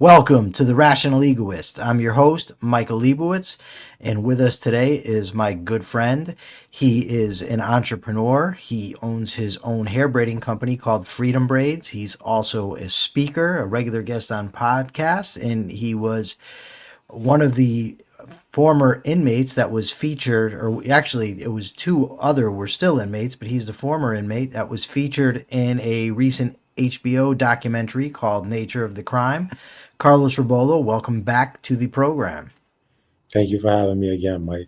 Welcome to the Rational Egoist. I'm your host, Michael Leibowitz, and with us today is my good friend. He is an entrepreneur. He owns his own hair braiding company called Freedom Braids. He's also a speaker, a regular guest on podcasts, and he was one of the former inmates that was featured, or actually, it was two other were still inmates, but he's the former inmate that was featured in a recent HBO documentary called Nature of the Crime. Carlos Rebollo, welcome back to the program. Thank you for having me again, Mike.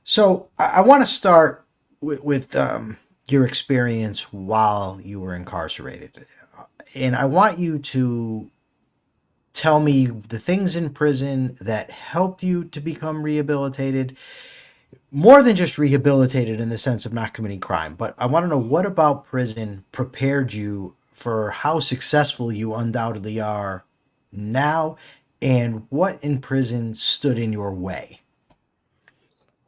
So, I want to start with your experience while you were incarcerated. And I want you to tell me the things in prison that helped you to become rehabilitated, more than just rehabilitated in the sense of not committing crime. But I want to know, what about prison prepared you for how successful you undoubtedly are now, and what in prison stood in your way?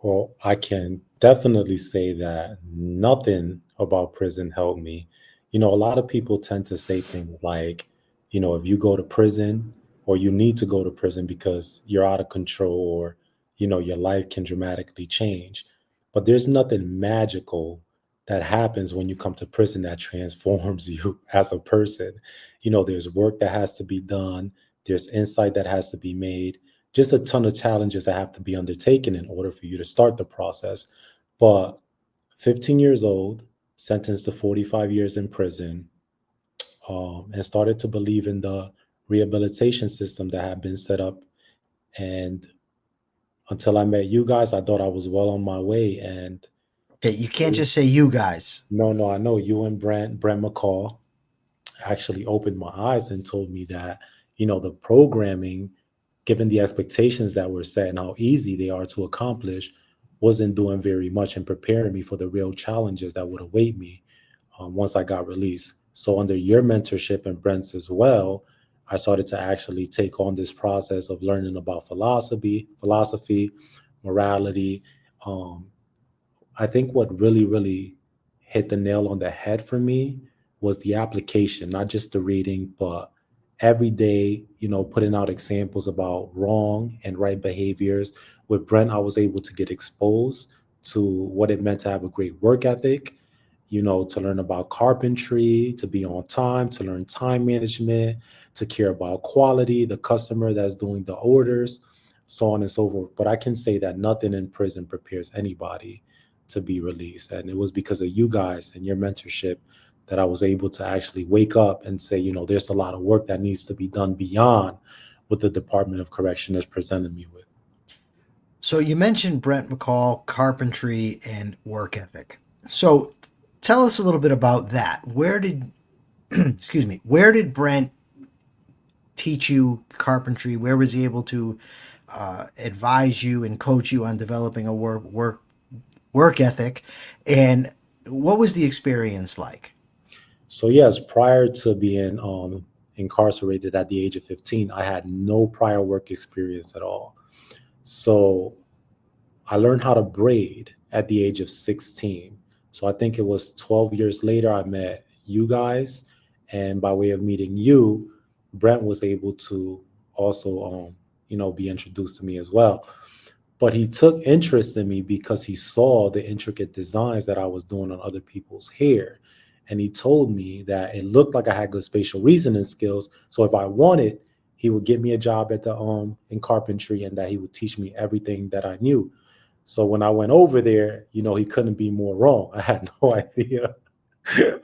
Well, I can definitely say that nothing about prison helped me. A lot of people tend to say things like, if you go to prison or you need to go to prison because you're out of control or, your life can dramatically change. But there's nothing magical that happens when you come to prison that transforms you as a person. There's work that has to be done, there's insight that has to be made, just a ton of challenges that have to be undertaken in order for you to start the process. But 15 years old, sentenced to 45 years in prison, and started to believe in the rehabilitation system that had been set up. And until I met you guys, I thought I was well on my way. And Okay, you can't just say you guys. no, I know you and Brent McCall actually opened my eyes and told me that, the programming, given the expectations that were set and how easy they are to accomplish, wasn't doing very much in preparing me for the real challenges that would await me once I got released. So under your mentorship and Brent's as well, I started to actually take on this process of learning about philosophy, morality. Um, I think what really hit the nail on the head for me was the application, not just the reading, but every day, putting out examples about wrong and right behaviors. With Brent, I was able to get exposed to what it meant to have a great work ethic, to learn about carpentry, to be on time, to learn time management, to care about quality, the customer that's doing the orders, so on and so forth. But I can say that nothing in prison prepares anybody to be released. And it was because of you guys and your mentorship that I was able to actually wake up and say, there's a lot of work that needs to be done beyond what the Department of Correction has presented me with. So you mentioned Brent McCall, carpentry, and work ethic. So tell us a little bit about that. Where did excuse me, where did Brent teach you carpentry? Where was he able to advise you and coach you on developing a work ethic? And what was the experience like? So yes, prior to being incarcerated at the age of 15, I had no prior work experience at all. So I learned how to braid at the age of 16. So I think it was 12 years later I met you guys. And by way of meeting you, Brent was able to also, be introduced to me as well. But he took interest in me because he saw the intricate designs that I was doing on other people's hair. And he told me that it looked like I had good spatial reasoning skills. So if I wanted, he would get me a job at the in carpentry, and that he would teach me everything that I knew. So when I went over there, he couldn't be more wrong. I had no idea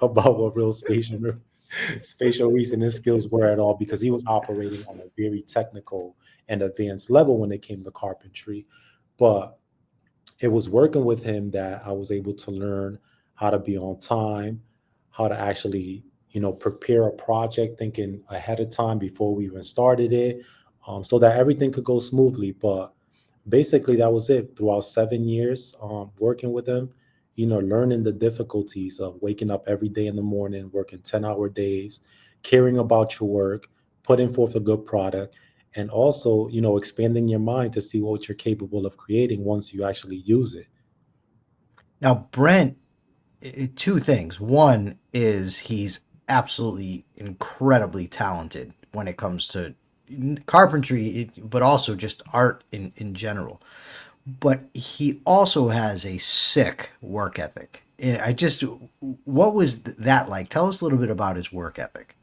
about what real spatial reasoning skills were at all, because he was operating on a very technical and advanced level when it came to carpentry. But it was working with him that I was able to learn how to be on time, how to actually, prepare a project, thinking ahead of time before we even started it, so that everything could go smoothly. But basically, that was it throughout 7 years working with him, learning the difficulties of waking up every day in the morning, working 10-hour days, caring about your work, putting forth a good product, and also, expanding your mind to see what you're capable of creating once you actually use it. Now, Brent, two things. One is he's absolutely incredibly talented when it comes to carpentry, but also just art in general. But he also has a sick work ethic. And what was that like? Tell us a little bit about his work ethic.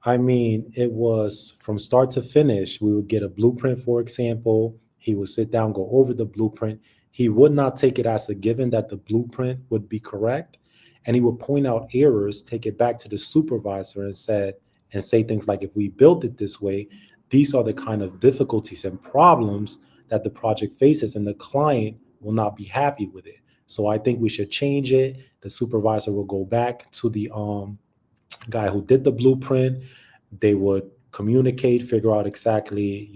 I mean, it was from start to finish. We would get a blueprint, for example. He would sit down, go over the blueprint. He would not take it as a given that the blueprint would be correct. And he would point out errors, take it back to the supervisor and say things like, if we built it this way, these are the kind of difficulties and problems that the project faces, and the client will not be happy with it. So I think we should change it. The supervisor will go back to the guy who did the blueprint. They would communicate, figure out exactly,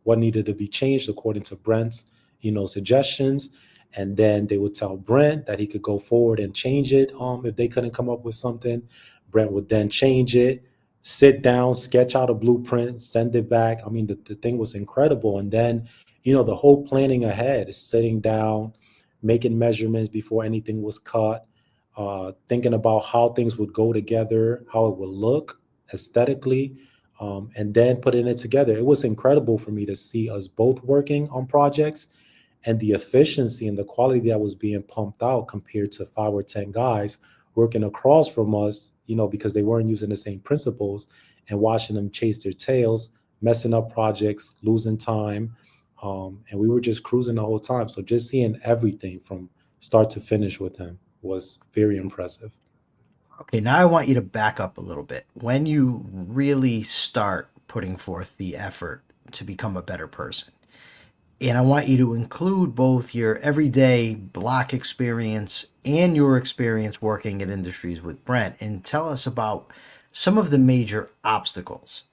what needed to be changed according to Brent's, suggestions. And then they would tell Brent that he could go forward and change it. If they couldn't come up with something, Brent would then change it, sit down, sketch out a blueprint, send it back. I mean, the thing was incredible. And then, the whole planning ahead, sitting down, making measurements before anything was cut, thinking about how things would go together, how it would look aesthetically, and then putting it together. It was incredible for me to see us both working on projects and the efficiency and the quality that was being pumped out compared to 5 or 10 guys working across from us, because they weren't using the same principles, and watching them chase their tails, messing up projects, losing time. And we were just cruising the whole time. So just seeing everything from start to finish with him was very impressive. Okay, now I want you to back up a little bit. When you really start putting forth the effort to become a better person, and I want you to include both your everyday block experience and your experience working at Industries with Brent, and tell us about some of the major obstacles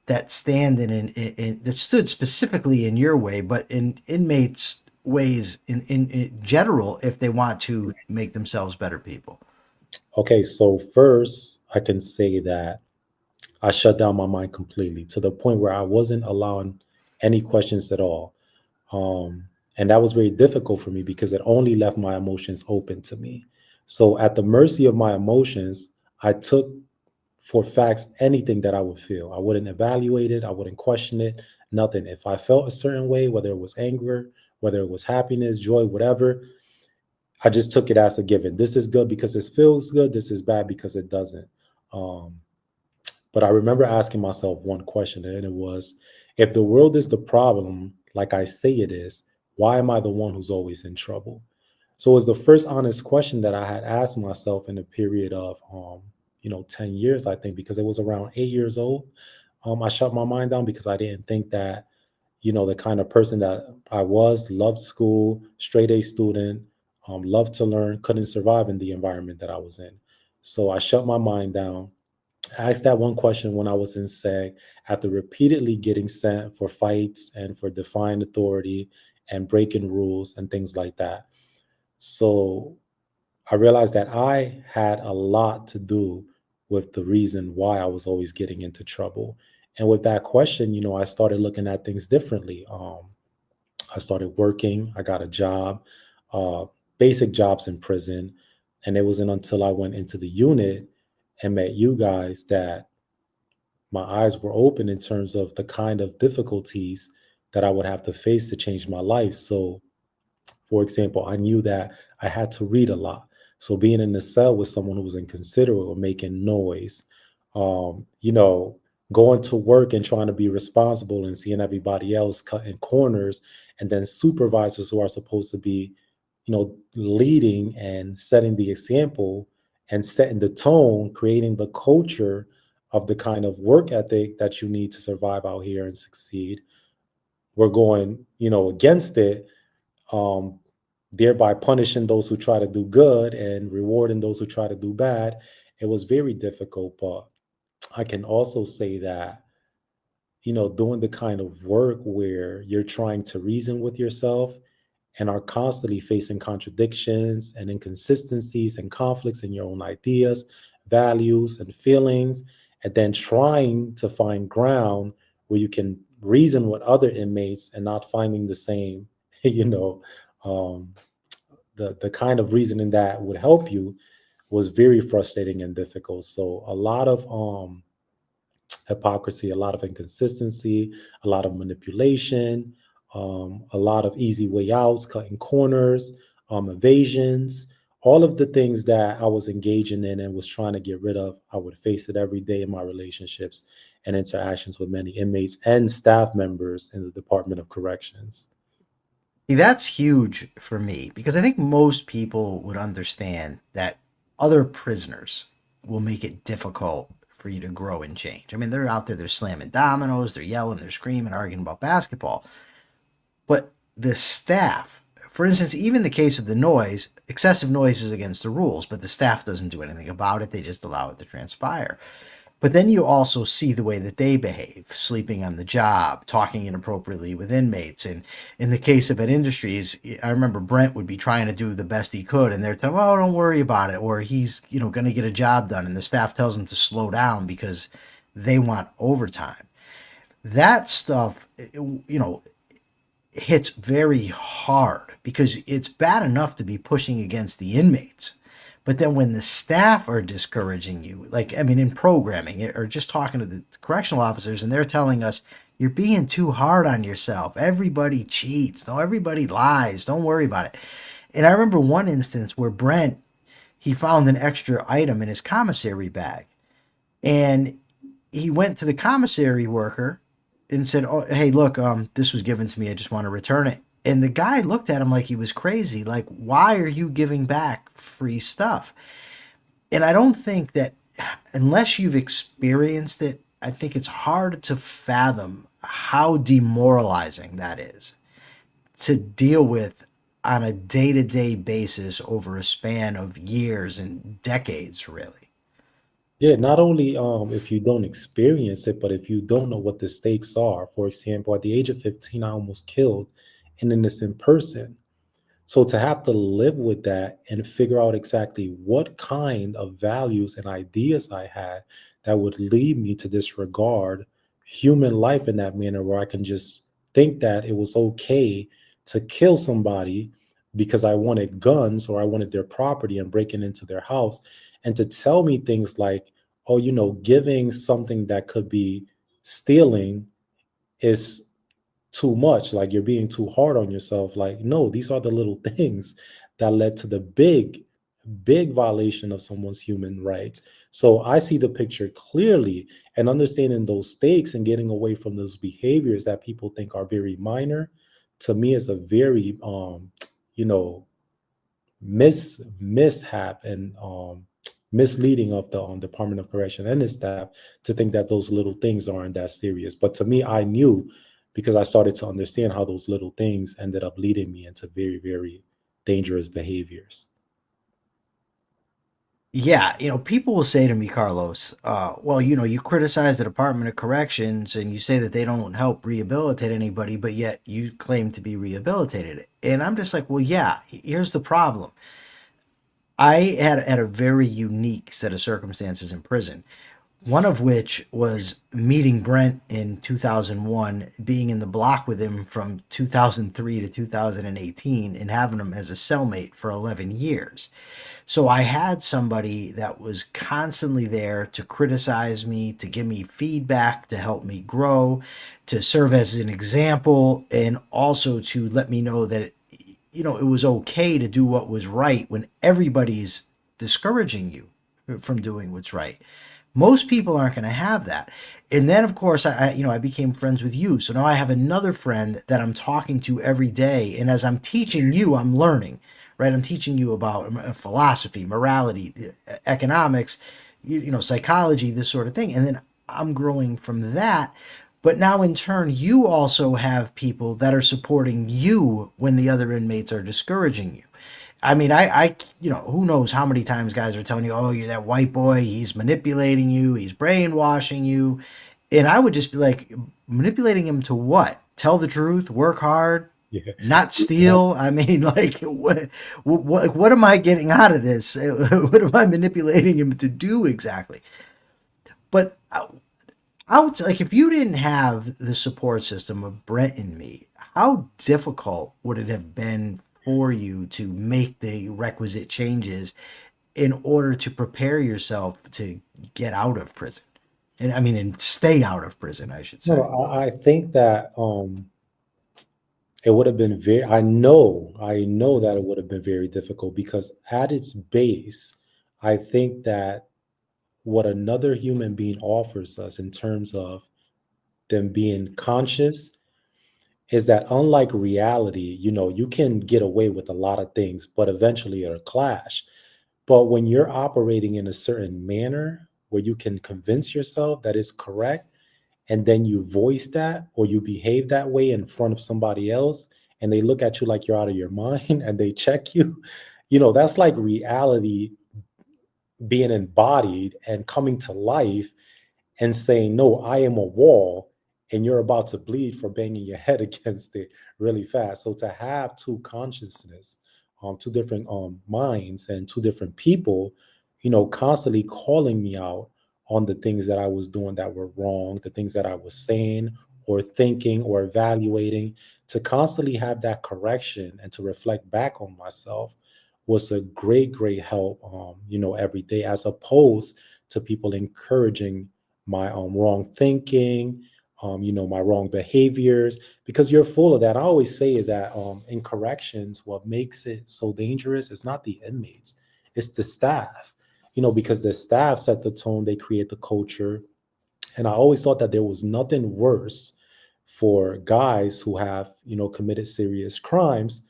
that that stood specifically in your way, but in inmates' ways in general if they want to make themselves better people. Okay, so first, I can say that I shut down my mind completely to the point where I wasn't allowing any questions at all. And that was very difficult for me because it only left my emotions open to me. So, at the mercy of my emotions, I took for facts anything that I would feel. I wouldn't evaluate it, I wouldn't question it, nothing. If I felt a certain way, whether it was anger, whether it was happiness, joy, whatever, I just took it as a given. This is good because it feels good. This is bad because it doesn't. Um, but I remember asking myself one question, and it was, if the world is the problem, like I say it is, why am I the one who's always in trouble? So it was the first honest question that I had asked myself in a period of, 10 years, I think, because it was around 8 years old. I shut my mind down because I didn't think that, the kind of person that I was, loved school, straight A student, loved to learn, couldn't survive in the environment that I was in. So I shut my mind down. I asked that one question when I was in SEG after repeatedly getting sent for fights and for defying authority and breaking rules and things like that. So I realized that I had a lot to do with the reason why I was always getting into trouble. And with that question, I started looking at things differently. I started working, I got a job, uh, basic jobs in prison. And it wasn't until I went into the unit and met you guys that my eyes were open in terms of the kind of difficulties that I would have to face to change my life. So, for example, I knew that I had to read a lot. So being in the cell with someone who was inconsiderate or making noise, um, you know, going to work and trying to be responsible and seeing everybody else cutting corners, and then supervisors who are supposed to be, leading and setting the example and setting the tone, creating the culture of the kind of work ethic that you need to survive out here and succeed. We're going, against it, um, thereby punishing those who try to do good and rewarding those who try to do bad. It was very difficult, but I can also say that, doing the kind of work where you're trying to reason with yourself and are constantly facing contradictions and inconsistencies and conflicts in your own ideas, values, and feelings, and then trying to find ground where you can reason with other inmates and not finding the same, you know, um, the kind of reasoning that would help you was very frustrating and difficult. So a lot of hypocrisy, a lot of inconsistency, a lot of manipulation, a lot of easy way outs, cutting corners, evasions, all of the things that I was engaging in and was trying to get rid of. I would face it every day in my relationships and interactions with many inmates and staff members in the Department of Corrections. See, that's huge for me because I think most people would understand that other prisoners will make it difficult for you to grow and change. I mean, they're out there, they're slamming dominoes, they're yelling, they're screaming, arguing about basketball. But the staff, for instance, even the case of the noise, excessive noise is against the rules, but the staff doesn't do anything about it. They just allow it to transpire. But then you also see the way that they behave, sleeping on the job, talking inappropriately with inmates. And in the case of Ed Industries, I remember Brent would be trying to do the best he could, and they're telling him, "Oh, don't worry about it," or he's going to get a job done, and the staff tells him to slow down because they want overtime. That stuff, hits very hard because it's bad enough to be pushing against the inmates. But then when the staff are discouraging you, like, I mean, in programming or just talking to the correctional officers and they're telling us, you're being too hard on yourself. Everybody cheats. No, everybody lies. Don't worry about it. And I remember one instance where Brent, he found an extra item in his commissary bag. And he went to the commissary worker and said, "Oh, hey, look, this was given to me. I just want to return it." And the guy looked at him like he was crazy. Like, why are you giving back free stuff? And I don't think that unless you've experienced it, I think it's hard to fathom how demoralizing that is to deal with on a day-to-day basis over a span of years and decades, really. Yeah, not only if you don't experience it, but if you don't know what the stakes are. For example, at the age of 15, I almost killed an innocent person. So to have to live with that and figure out exactly what kind of values and ideas I had that would lead me to disregard human life in that manner, where I can just think that it was okay to kill somebody because I wanted guns or I wanted their property and breaking into their house, and to tell me things like, oh, giving something that could be stealing is too much, like you're being too hard on yourself. Like, no, these are the little things that led to the big violation of someone's human rights. So I see the picture clearly, and understanding those stakes and getting away from those behaviors that people think are very minor, to me is a very you know mishap and misleading of the Department of Correction and its staff to think that those little things aren't that serious. But to me, I knew, because I started to understand how those little things ended up leading me into very, very dangerous behaviors. Yeah, people will say to me, Carlos, well, you criticize the Department of Corrections and you say that they don't help rehabilitate anybody, but yet you claim to be rehabilitated. And I'm just like, well, yeah, here's the problem. I had a very unique set of circumstances in prison. One of which was meeting Brent in 2001, being in the block with him from 2003 to 2018, and having him as a cellmate for 11 years. So I had somebody that was constantly there to criticize me, to give me feedback, to help me grow, to serve as an example, and also to let me know that it was okay to do what was right when everybody's discouraging you from doing what's right. Most people aren't going to have that. And then, of course, I became friends with you. So now I have another friend that I'm talking to every day. And as I'm teaching you, I'm learning, right? I'm teaching you about philosophy, morality, economics, psychology, this sort of thing. And then I'm growing from that. But now, in turn, you also have people that are supporting you when the other inmates are discouraging you. I mean, who knows how many times guys are telling you, "Oh, you're that white boy. He's manipulating you. He's brainwashing you," and I would just be like, manipulating him to what? Tell the truth, work hard, Yeah. not steal. I mean, like, what am I getting out of this? What am I manipulating him to do exactly? But I would like if you didn't have the support system of Brent and me, how difficult would it have been for you to make the requisite changes in order to prepare yourself to get out of prison? And I mean, and stay out of prison, I should No, say. no, I think that it would have been very, I know that it would have been very difficult because at its base, I think that what another human being offers us in terms of them being conscious is that unlike reality, you can get away with a lot of things, but eventually it'll clash. But when you're operating in a certain manner where you can convince yourself that it's correct, and then you voice that or you behave that way in front of somebody else, and they look at you like you're out of your mind and they check you, that's like reality being embodied and coming to life and saying, no, I am a wall, and you're about to bleed for banging your head against it really fast. So to have two consciousness, two different minds and two different people, constantly calling me out on the things that I was doing that were wrong, the things that I was saying or thinking or evaluating, to constantly have that correction and to reflect back on myself was a great, great help, every day, as opposed to people encouraging my wrong thinking, my wrong behaviors, because you're full of that. I always say that in corrections, what makes it so dangerous is not the inmates, it's the staff, because the staff set the tone, they create the culture. And I always thought that there was nothing worse for guys who have, committed serious crimes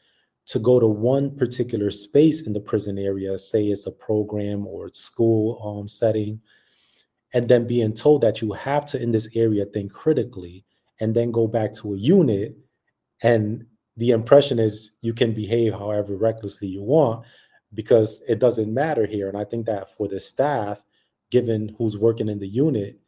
to go to one particular space in the prison area, say it's a program or it's school setting, and then being told that you have to in this area think critically and then go back to a unit, and the impression is you can behave however recklessly you want because it doesn't matter here. And I think that for the staff, given who's working in the unit,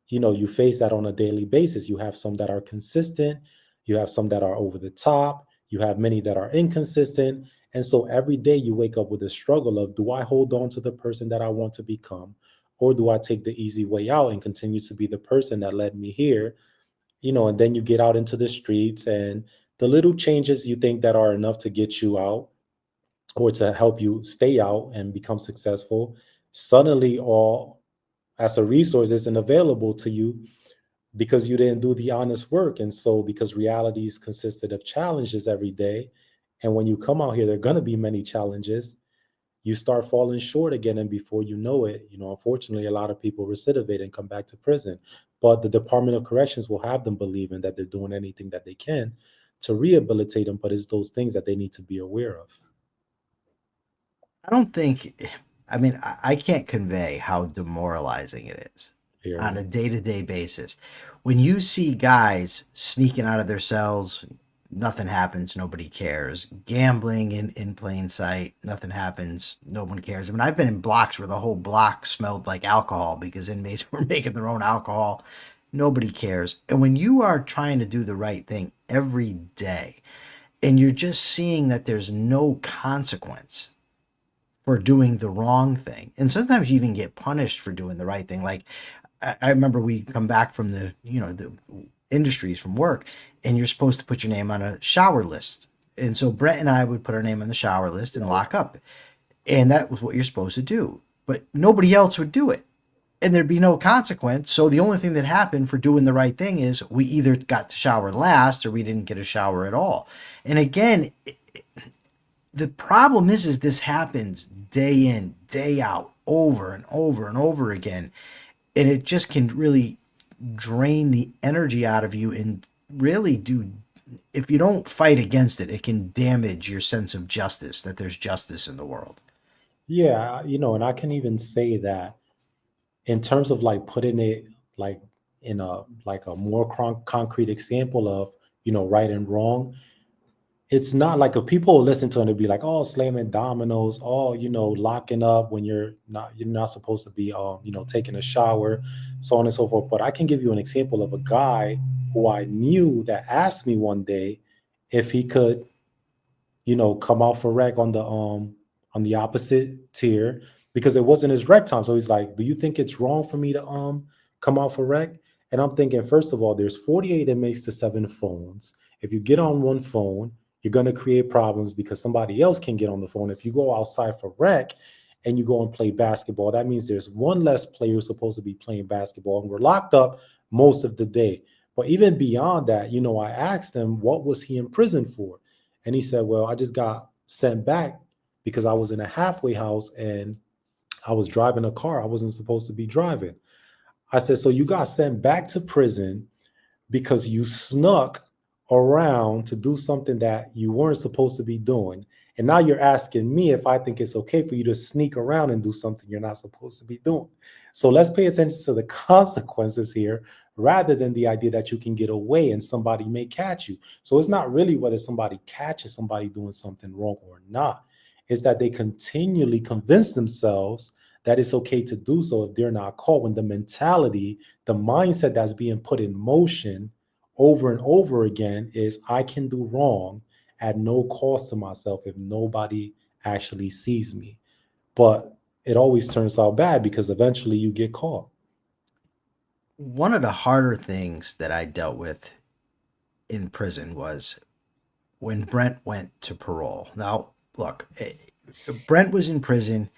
you face that on a daily basis. You have some that are consistent, you have some that are over the top, you have many that are inconsistent. And so every day you wake up with a struggle of, do I hold on to the person that I want to become? Or do I take the easy way out and continue to be the person that led me here? And then you get out into the streets, and the little changes you think that are enough to get you out or to help you stay out and become successful, suddenly all as a resource isn't available to you because you didn't do the honest work. And so because realities consisted of challenges every day, and when you come out here, there are going to be many challenges, you start falling short again. And before you know it, unfortunately, a lot of people recidivate and come back to prison. But the Department of Corrections will have them believing that they're doing anything that they can to rehabilitate them. But it's those things that they need to be aware of. I don't think, I mean, I can't convey how demoralizing it is on Very. a day to day basis. When you see guys sneaking out of their cells, nothing happens, nobody cares. Gambling in plain sight, nothing happens, no one cares. I mean, I've been in blocks where the whole block smelled like alcohol because inmates were making their own alcohol. Nobody cares. And when you are trying to do the right thing every day and you're just seeing that there's no consequence for doing the wrong thing. And sometimes you even get punished for doing the right thing. Like I remember we come back from the industries from work, and you're supposed to put your name on a shower list. And so Brent and I would put our name on the shower list and lock up. And that was what you're supposed to do. But nobody else would do it. And there'd be no consequence. So the only thing that happened for doing the right thing is we either got to shower last or we didn't get a shower at all. And again, the problem is this happens day in, day out, over and over and over again. And it just can really drain the energy out of you and really do, if you don't fight against it, it can damage your sense of justice, that there's justice in the world. Yeah, and I can even say that in terms of like putting it like in a more concrete example of right and wrong. It's not like if people listen to it and be like, oh, slamming dominoes, oh, locking up when you're not supposed to be taking a shower, so on and so forth. But I can give you an example of a guy who I knew that asked me one day if he could come out for rec on the opposite tier because it wasn't his rec time. So he's like, do you think it's wrong for me to come out for rec? And I'm thinking, first of all, there's 48 inmates to 7 phones. If you get on one phone, you're going to create problems because somebody else can get on the phone. If you go outside for rec and you go and play basketball, that means there's one less player who's supposed to be playing basketball, and we're locked up most of the day. But even beyond that, I asked him, what was he in prison for? And he said, well, I just got sent back because I was in a halfway house and I was driving a car I wasn't supposed to be driving. I said, so you got sent back to prison because you snuck around to do something that you weren't supposed to be doing. And now you're asking me if I think it's okay for you to sneak around and do something you're not supposed to be doing. So let's pay attention to the consequences here rather than the idea that you can get away and somebody may catch you. So it's not really whether somebody catches somebody doing something wrong or not. It's that they continually convince themselves that it's okay to do so if they're not caught, when the mentality, the mindset that's being put in motion over and over again is, I can do wrong at no cost to myself if nobody actually sees me. But it always turns out bad because eventually you get caught. One of the harder things that I dealt with in prison was when Brent went to parole. Now, look, Brent was in prison.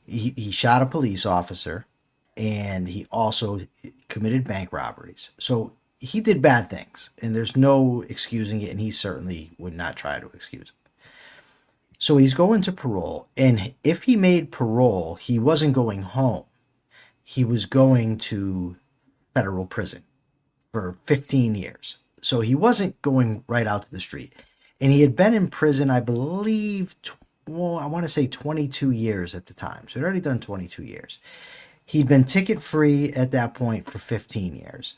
He shot a police officer, and he also committed bank robberies. So he did bad things, and there's no excusing it, and he certainly would not try to excuse it. So he's going to parole, and if he made parole, he wasn't going home. He was going to federal prison for 15 years. So he wasn't going right out to the street. And he had been in prison, I believe, I want to say 22 years at the time. So he'd already done 22 years. He'd been ticket free at that point for 15 years.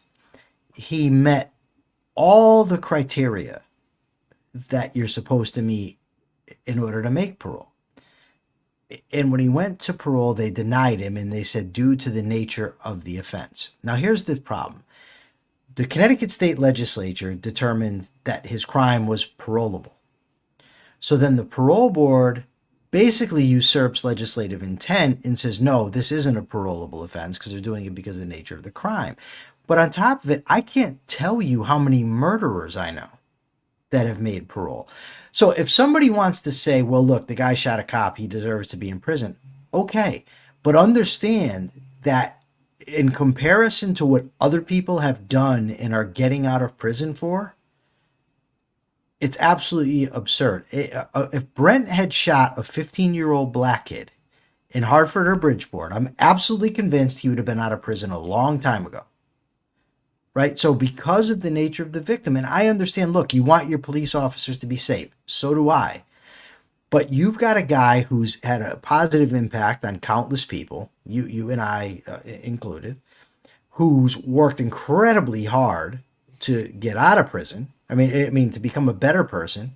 He met all the criteria that you're supposed to meet in order to make parole. And when he went to parole, they denied him, and they said, due to the nature of the offense. Now, here's the problem. The Connecticut State Legislature determined that his crime was parolable. So then the parole board basically usurps legislative intent and says, no, this isn't a parolable offense because they're doing it because of the nature of the crime. But on top of it, I can't tell you how many murderers I know that have made parole. So if somebody wants to say, well, look, the guy shot a cop, he deserves to be in prison. Okay. But understand that in comparison to what other people have done and are getting out of prison for, it's absolutely absurd. If Brent had shot a 15-year-old black kid in Hartford or Bridgeport, I'm absolutely convinced he would have been out of prison a long time ago. Right? So because of the nature of the victim, and I understand, look, you want your police officers to be safe. So do I. But you've got a guy who's had a positive impact on countless people, you and I included, who's worked incredibly hard to get out of prison. I mean, to become a better person,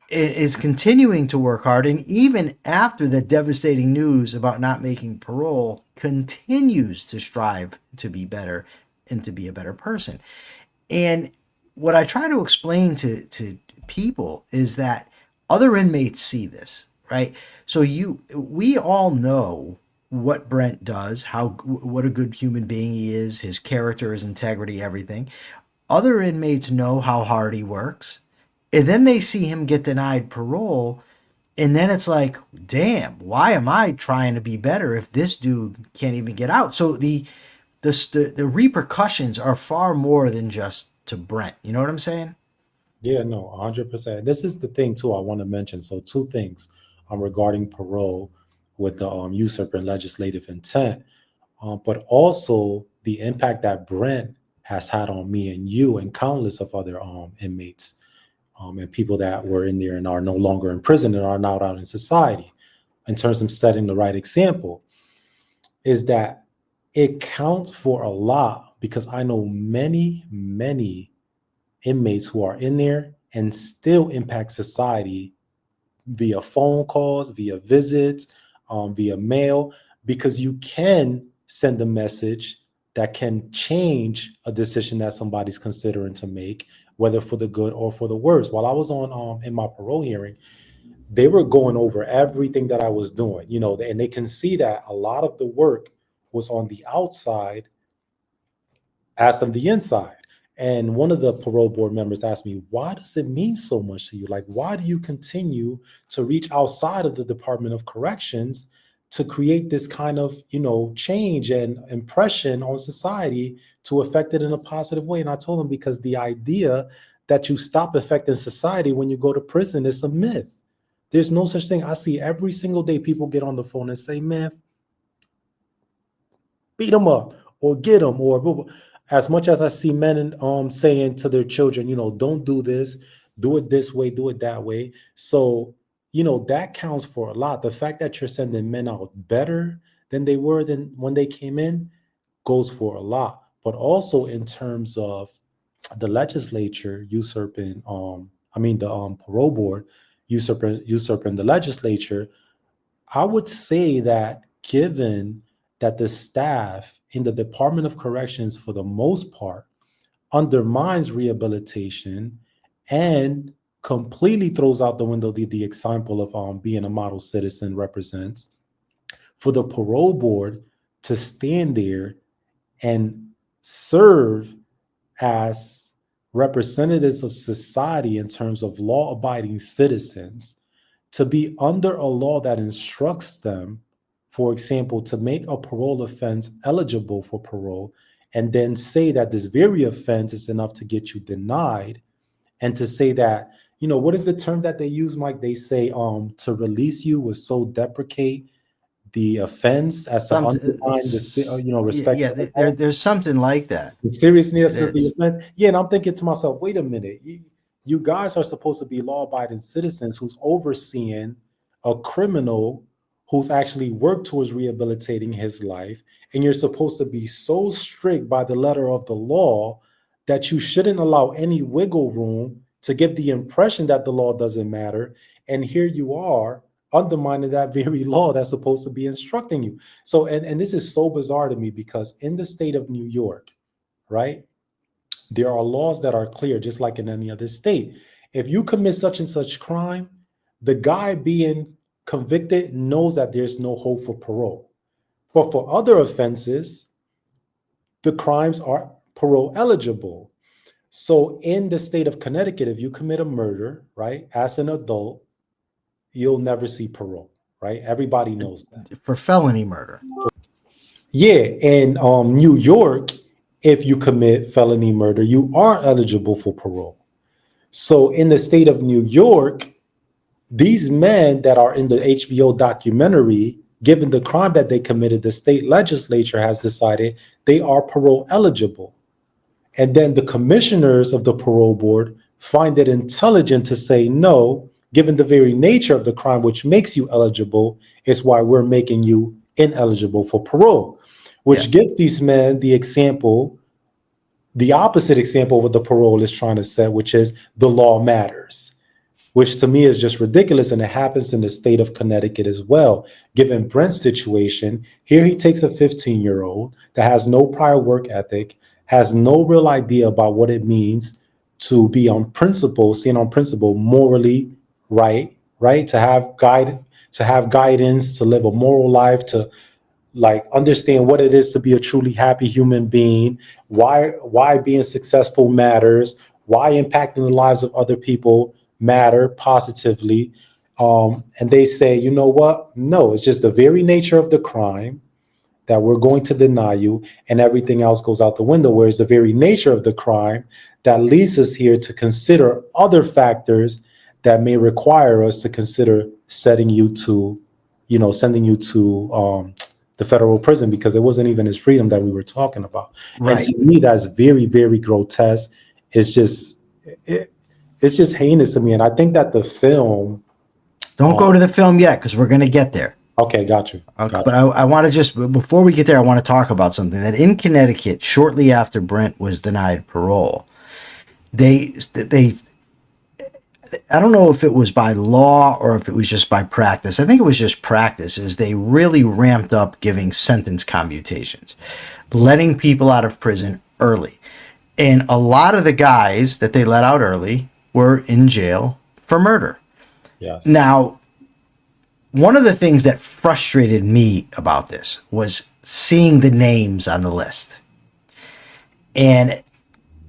is continuing to work hard, and even after the devastating news about not making parole, continues to strive to be better and to be a better person. And what I try to explain to people is that other inmates see this, right? So we all know what Brent does, what a good human being he is, his character, his integrity, everything. Other inmates know how hard he works. And then they see him get denied parole, and then it's like, damn, why am I trying to be better if this dude can't even get out? So the repercussions are far more than just to Brent. You know what I'm saying? Yeah, no, 100%. This is the thing too I want to mention. So two things regarding parole with the usurper and legislative intent, but also the impact that Brent has had on me and you and countless of other inmates. And people that were in there and are no longer in prison and are now out in society, in terms of setting the right example, is that it counts for a lot, because I know many, many inmates who are in there and still impact society via phone calls, via visits, via mail, because you can send a message that can change a decision that somebody's considering to make, whether for the good or for the worse. While I was on in my parole hearing, they were going over everything that I was doing, and they can see that a lot of the work was on the outside as on the inside. And one of the parole board members asked me, why does it mean so much to you? Like, why do you continue to reach outside of the Department of Corrections to create this kind of, change and impression on society to affect it in a positive way? And I told him, because the idea that you stop affecting society when you go to prison is a myth. There's no such thing. I see every single day people get on the phone and say, man, beat them up or get them, or as much as I see men saying to their children, don't do this, do it this way, do it that way. So, that counts for a lot. The fact that you're sending men out better than they were than when they came in goes for a lot. But also in terms of the legislature usurping, the parole board usurping the legislature, I would say that given that the staff in the Department of Corrections, for the most part, undermines rehabilitation and completely throws out the window the example of being a model citizen represents, for the parole board to stand there and serve as representatives of society in terms of law-abiding citizens, to be under a law that instructs them, for example, to make a parole offense eligible for parole, and then say that this very offense is enough to get you denied, and to say that, what is the term that they use, Mike? They say to release you would so deprecate the offense as to undermine the respect. Yeah, there's something like that. The seriousness of the offense. Yeah, and I'm thinking to myself, wait a minute. You guys are supposed to be law-abiding citizens who's overseeing a criminal who's actually worked towards rehabilitating his life, and you're supposed to be so strict by the letter of the law that you shouldn't allow any wiggle room to give the impression that the law doesn't matter. And here you are undermining that very law that's supposed to be instructing you. So, and this is so bizarre to me, because in the state of New York, right, there are laws that are clear, just like in any other state. If you commit such and such crime, the guy being convicted knows that there's no hope for parole. But for other offenses, the crimes are parole eligible. So in the state of Connecticut, if you commit a murder, right, as an adult, you'll never see parole, right? Everybody knows that. For felony murder. Yeah, in New York, if you commit felony murder, you are eligible for parole. So in the state of New York, these men that are in the HBO documentary, given the crime that they committed, the state legislature has decided they are parole eligible. And then the commissioners of the parole board find it intelligent to say, no, given the very nature of the crime, which makes you eligible, is why we're making you ineligible for parole, which gives these men the example, the opposite example of what the parole is trying to set, which is the law matters, which to me is just ridiculous. And it happens in the state of Connecticut as well. Given Brent's situation, here he takes a 15-year-old that has no prior work ethic, has no real idea about what it means to be on principle, stand on principle, morally right, to have guidance, to live a moral life, to like understand what it is to be a truly happy human being, why being successful matters, why impacting the lives of other people matter positively. And they say, you know what? No, it's just the very nature of the crime that we're going to deny you, and everything else goes out the window. Whereas the very nature of the crime that leads us here to consider other factors that may require us to consider sending you to the federal prison, because it wasn't even his freedom that we were talking about. Right. And to me, that's very, very grotesque. It's just heinous to me. And I think that the film. Don't go to the film yet, because we're going to get there. Okay, got you. Okay, but I want to just, before we get there, I want to talk about something that in Connecticut, shortly after Brent was denied parole, they I don't know if it was by law or if it was just by practice. I think it was just practice, is they really ramped up giving sentence commutations, letting people out of prison early. And a lot of the guys that they let out early were in jail for murder. Yes. Now, one of the things that frustrated me about this was seeing the names on the list. And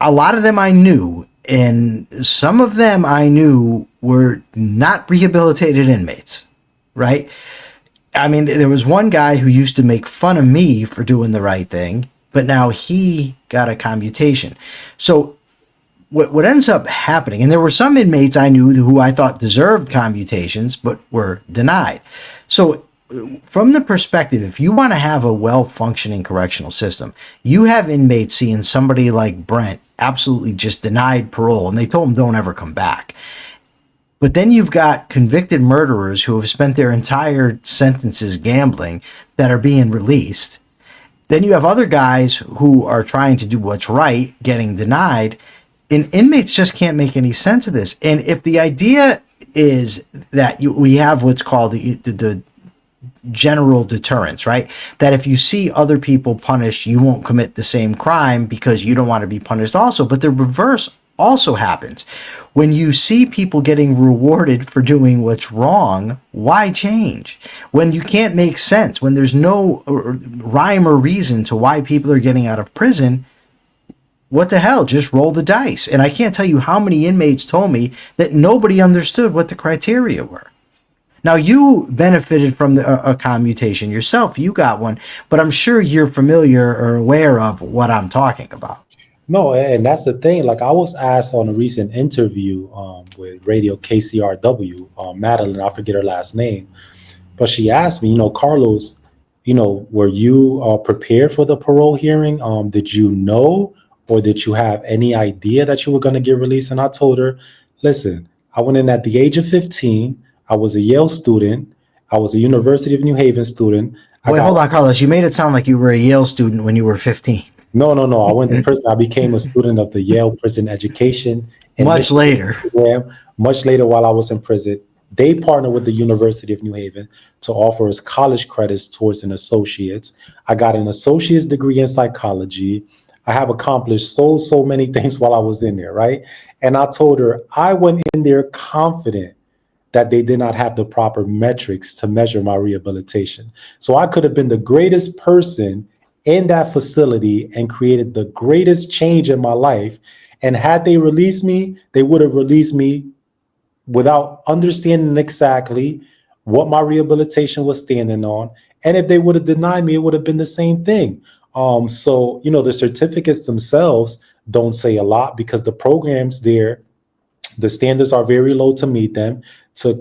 a lot of them I knew, and some of them I knew were not rehabilitated inmates, right? I mean, there was one guy who used to make fun of me for doing the right thing, but now he got a commutation. So what ends up happening, and there were some inmates I knew who I thought deserved commutations, but were denied. So from the perspective, if you want to have a well-functioning correctional system, you have inmates seeing somebody like Brent absolutely just denied parole, and they told him don't ever come back. But then you've got convicted murderers who have spent their entire sentences gambling that are being released. Then you have other guys who are trying to do what's right, getting denied, and inmates just can't make any sense of this. And if the idea is that we have what's called the general deterrence, right? That if you see other people punished, you won't commit the same crime because you don't want to be punished also. But the reverse also happens. When you see people getting rewarded for doing what's wrong, why change? When you can't make sense, when there's no rhyme or reason to why people are getting out of prison, what the hell? Just roll the dice. And I can't tell you how many inmates told me that nobody understood what the criteria were. Now, you benefited from a commutation yourself. You got one, but I'm sure you're familiar or aware of what I'm talking about. No, and that's the thing. Like, I was asked on a recent interview with Radio KCRW, Madeline, I forget her last name, but she asked me, Carlos, were you prepared for the parole hearing? Did you know, or did you have any idea that you were going to get released? And I told her, listen, I went in at the age of 15. I was a Yale student. I was a University of New Haven student. Wait, hold on, Carlos. You made it sound like you were a Yale student when you were 15. No. I went to prison. I became a student of the Yale Prison Education. Much later. Program. Much later, while I was in prison, they partnered with the University of New Haven to offer us college credits towards an associate's. I got an associate's degree in psychology. I have accomplished so many things while I was in there, right? And I told her I went in there confident that they did not have the proper metrics to measure my rehabilitation. So I could have been the greatest person in that facility and created the greatest change in my life. And had they released me, they would have released me without understanding exactly what my rehabilitation was standing on. And if they would have denied me, it would have been the same thing. So, the certificates themselves don't say a lot because the programs there, the standards are very low to meet them, to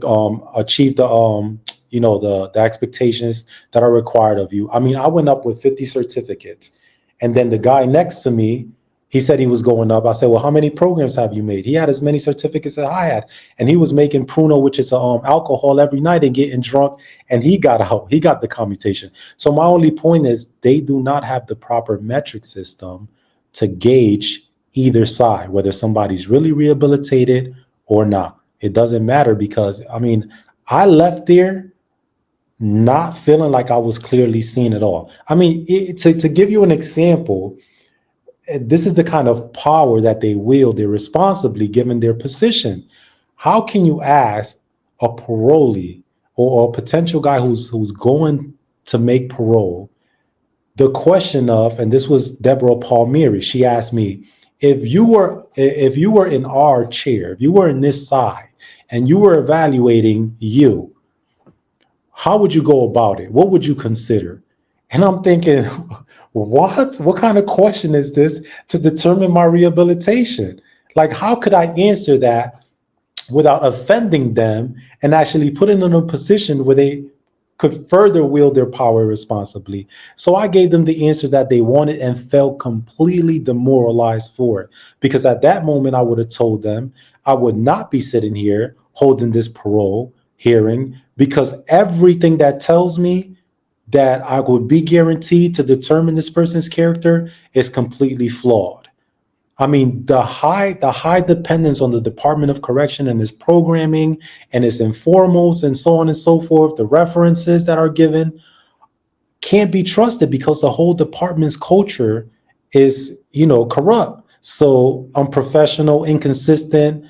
achieve the expectations that are required of you. I mean, I went up with 50 certificates, and then the guy next to me, he said he was going up. I said, well, how many programs have you made? He had as many certificates as I had, and he was making Pruno, which is alcohol, every night and getting drunk, and he got out. He got the commutation. So my only point is they do not have the proper metric system to gauge either side, whether somebody's really rehabilitated or not. It doesn't matter because, I left there not feeling like I was clearly seen at all. To give you an example, this is the kind of power that they wield irresponsibly given their position. How can you ask a parolee or a potential guy who's going to make parole the question of, and this was Deborah Palmieri, she asked me, if you were in our chair, if you were in this side and you were evaluating you, how would you go about it? What would you consider? And I'm thinking, what kind of question is this to determine my rehabilitation? Like, how could I answer that without offending them and actually putting them in a position where they could further wield their power responsibly? So I gave them the answer that they wanted and felt completely demoralized for it. Because at that moment, I would have told them I would not be sitting here holding this parole hearing because everything that tells me that I would be guaranteed to determine this person's character is completely flawed. The high dependence on the Department of Correction and its programming and its informals and so on and so forth, the references that are given can't be trusted because the whole department's culture is, corrupt. So unprofessional, inconsistent.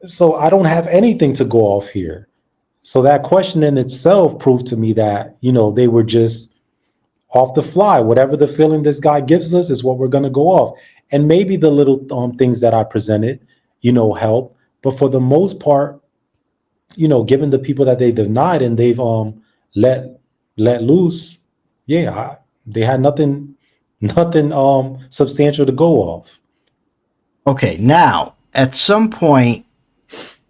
So I don't have anything to go off here. So that question in itself proved to me that, they were just off the fly. Whatever the feeling this guy gives us is what we're going to go off. And maybe the little things that I presented, help. But for the most part, given the people that they denied and they've let loose, they had nothing substantial to go off. Okay, now at some point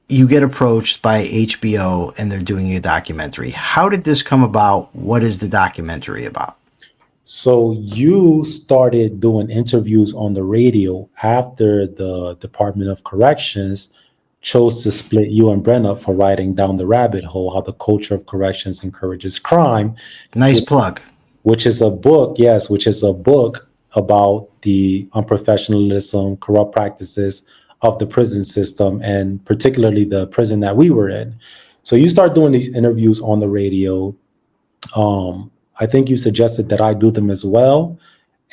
you get approached by HBO and they're doing a documentary. How did this come about? What is the documentary about? So you started doing interviews on the radio after the Department of Corrections chose to split you and Brent up for writing Down the Rabbit Hole, How the Culture of Corrections Encourages Crime. Nice plug. Which is a book about the unprofessionalism, corrupt practices of the prison system, and particularly the prison that we were in. So you start doing these interviews on the radio. I think you suggested that I do them as well.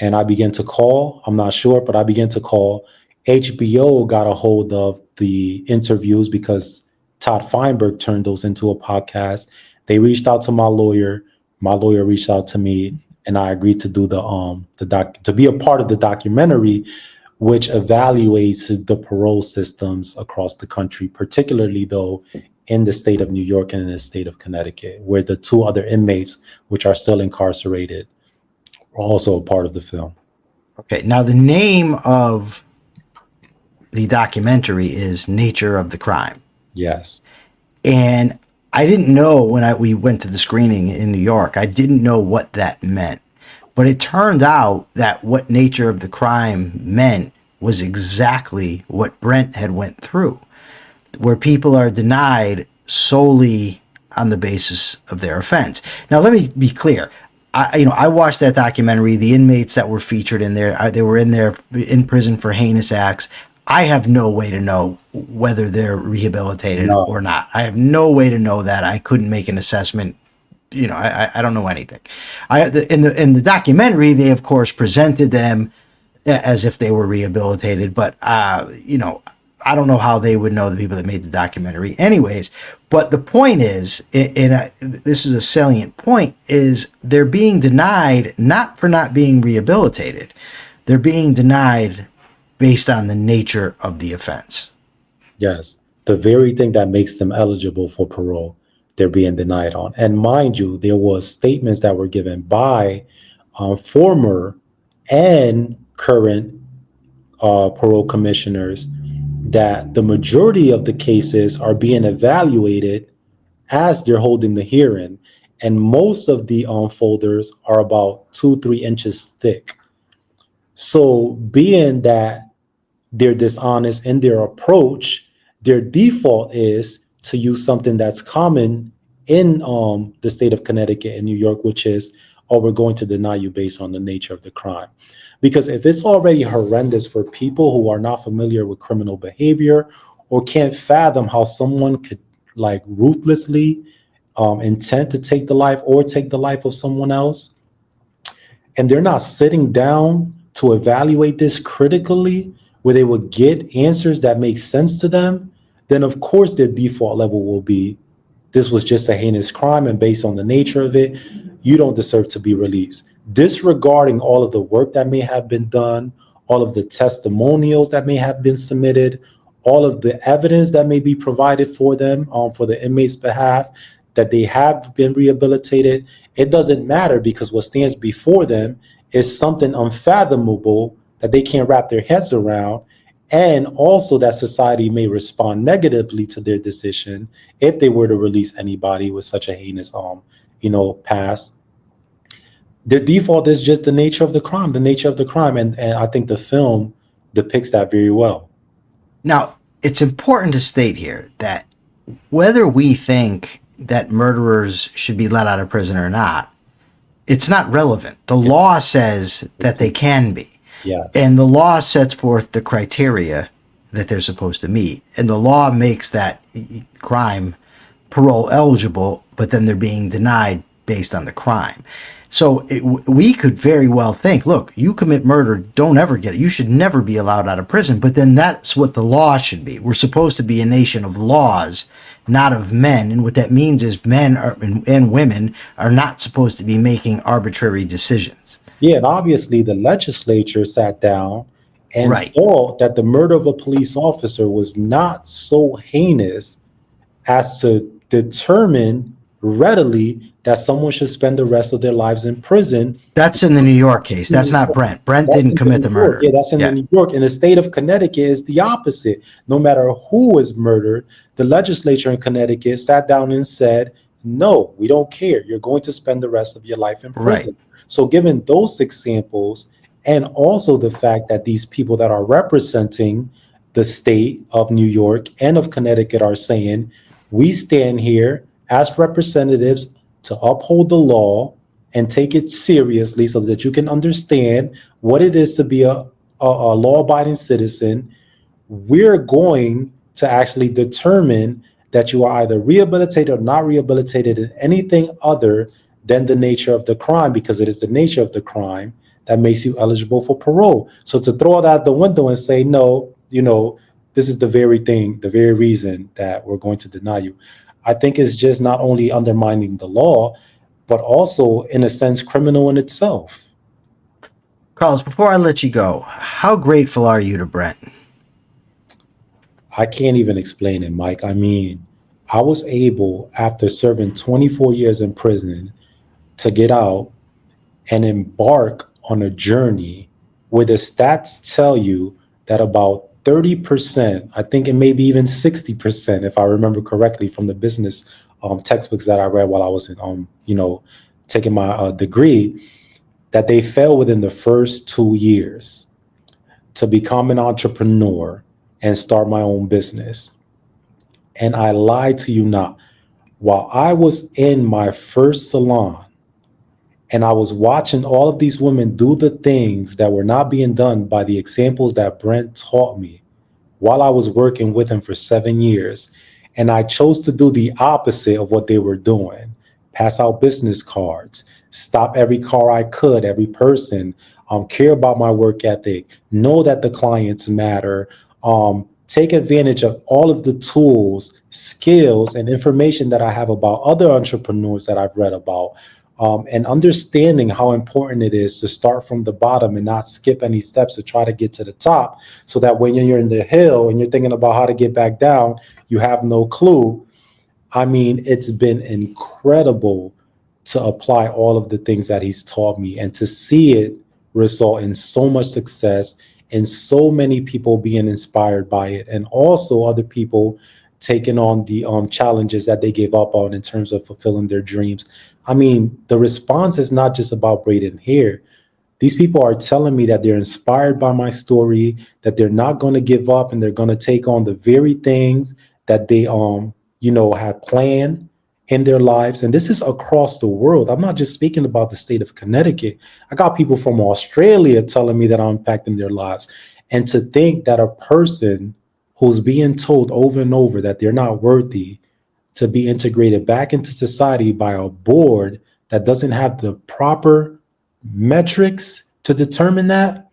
And I began to call, I'm not sure, but I began to call. HBO got a hold of the interviews because Todd Feinberg turned those into a podcast. They reached out to my lawyer reached out to me, and I agreed to do to be a part of the documentary, which evaluates the parole systems across the country, particularly though in the state of New York and in the state of Connecticut, where the two other inmates, which are still incarcerated, are also a part of the film. Okay, now the name of the documentary is Nature of the Crime. Yes. And I didn't know when we went to the screening in New York, I didn't know what that meant. But it turned out that what Nature of the Crime meant was exactly what Brent had went through, where people are denied solely on the basis of their offense. Now, let me be clear. I watched that documentary. The inmates that were featured in there, they were in prison for heinous acts. I have no way to know whether they're rehabilitated or not. I have no way to know that. I couldn't make an assessment. I don't know anything. In the documentary, they of course presented them as if they were rehabilitated, but I don't know how they would know, the people that made the documentary. Anyways, but the point is, this is a salient point, is they're being denied not for not being rehabilitated. They're being denied based on the nature of the offense. Yes, the very thing that makes them eligible for parole, they're being denied on. And mind you, there was statements that were given by former and current parole commissioners that the majority of the cases are being evaluated as they're holding the hearing. And most of the folders are about 2-3 inches thick. So being that they're dishonest in their approach, their default is to use something that's common in the state of Connecticut and New York, which is, we're going to deny you based on the nature of the crime. Because if it's already horrendous for people who are not familiar with criminal behavior or can't fathom how someone could ruthlessly intend to take the life of someone else, and they're not sitting down to evaluate this critically, where they would get answers that make sense to them, then of course their default level will be, this was just a heinous crime, and based on the nature of it, you don't deserve to be released. Disregarding all of the work that may have been done, all of the testimonials that may have been submitted, all of the evidence that may be provided for them for the inmates' behalf, that they have been rehabilitated, it doesn't matter, because what stands before them is something unfathomable that they can't wrap their heads around, and also that society may respond negatively to their decision if they were to release anybody with such a heinous past. Their default is just the nature of the crime, and I think the film depicts that very well. Now, it's important to state here that whether we think that murderers should be let out of prison or not, it's not relevant. The law says that they can be. Yes. And the law sets forth the criteria that they're supposed to meet. And the law makes that crime parole eligible, but then they're being denied based on the crime. So we could very well think, look, you commit murder, don't ever get it. You should never be allowed out of prison. But then that's what the law should be. We're supposed to be a nation of laws, not of men. And what that means is men and women are not supposed to be making arbitrary decisions. Yeah, and obviously the legislature sat down and Right. thought that the murder of a police officer was not so heinous as to determine readily that someone should spend the rest of their lives in prison. That's in the New York case. That's not Brent. Brent That's didn't in commit New the York. murder. Yeah, that's in the New York. In the state of Connecticut, is the opposite. No matter who is murdered, the legislature in Connecticut sat down and said, no, we don't care. You're going to spend the rest of your life in prison. Right. So given those examples, and also the fact that these people that are representing the state of New York and of Connecticut are saying, we stand here as representatives to uphold the law and take it seriously so that you can understand what it is to be a law-abiding citizen. We're going to actually determine that you are either rehabilitated or not rehabilitated in anything other than the nature of the crime, because it is the nature of the crime that makes you eligible for parole. So to throw that out the window and say, no, this is the very thing, the very reason that we're going to deny you, I think is just not only undermining the law, but also, in a sense, criminal in itself. Carlos, before I let you go, how grateful are you to Brent? I can't even explain it, Mike. I mean, I was able, after serving 24 years in prison, to get out and embark on a journey where the stats tell you that about 30%, I think it may be even 60%, if I remember correctly from the business textbooks that I read while I was in, taking my degree, that they fail within the first 2 years to become an entrepreneur and start my own business. And I lie to you not. While I was in my first salon and I was watching all of these women do the things that were not being done by the examples that Brent taught me while I was working with him for 7 years, and I chose to do the opposite of what they were doing, pass out business cards, stop every car I could, every person, care about my work ethic, know that the clients matter, take advantage of all of the tools, skills, and information that I have about other entrepreneurs that I've read about, and understanding how important it is to start from the bottom and not skip any steps to try to get to the top, so that when you're in the hill and you're thinking about how to get back down, you have no clue. I mean, it's been incredible to apply all of the things that he's taught me and to see it result in so much success and so many people being inspired by it, and also other people taking on the challenges that they gave up on in terms of fulfilling their dreams. I mean, the response is not just about braiding hair. These people are telling me that they're inspired by my story, that they're not going to give up, and they're going to take on the very things that they had planned in their lives. And this is across the world. I'm not just speaking about the state of Connecticut. I got people from Australia telling me that I'm impacting their lives. And to think that a person who's being told over and over that they're not worthy to be integrated back into society by a board that doesn't have the proper metrics to determine that,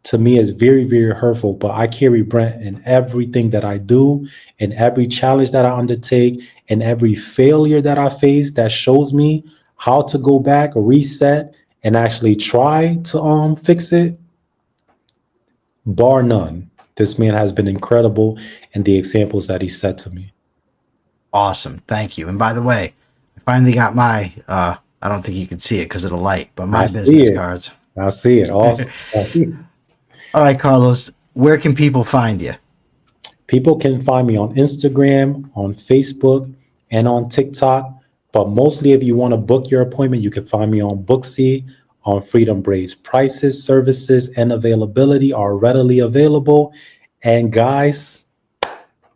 to me is very, very hurtful. But I carry Brent in everything that I do, in every challenge that I undertake, and every failure that I face that shows me how to go back, reset, and actually try to fix it. Bar none, this man has been incredible in the examples that he set to me. Awesome. Thank you. And by the way, I finally got my, I don't think you can see it because of the light, but my business cards. I see it. Awesome. All right, Carlos, where can people find you? People can find me on Instagram, on Facebook, and on TikTok. But mostly, if you want to book your appointment, you can find me on Booksy, on Freedom Braids. Prices, services, and availability are readily available. And guys,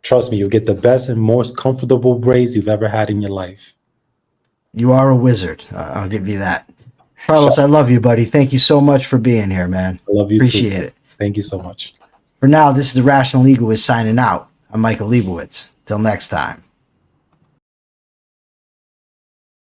trust me, you'll get the best and most comfortable braids you've ever had in your life. You are a wizard. I'll give you that. Carlos, I love you, buddy. Thank you so much for being here, man. I love you too. Appreciate it. Thank you so much. For now, this is the Rational Egoist signing out. I'm Michael Leibowitz. Till next time.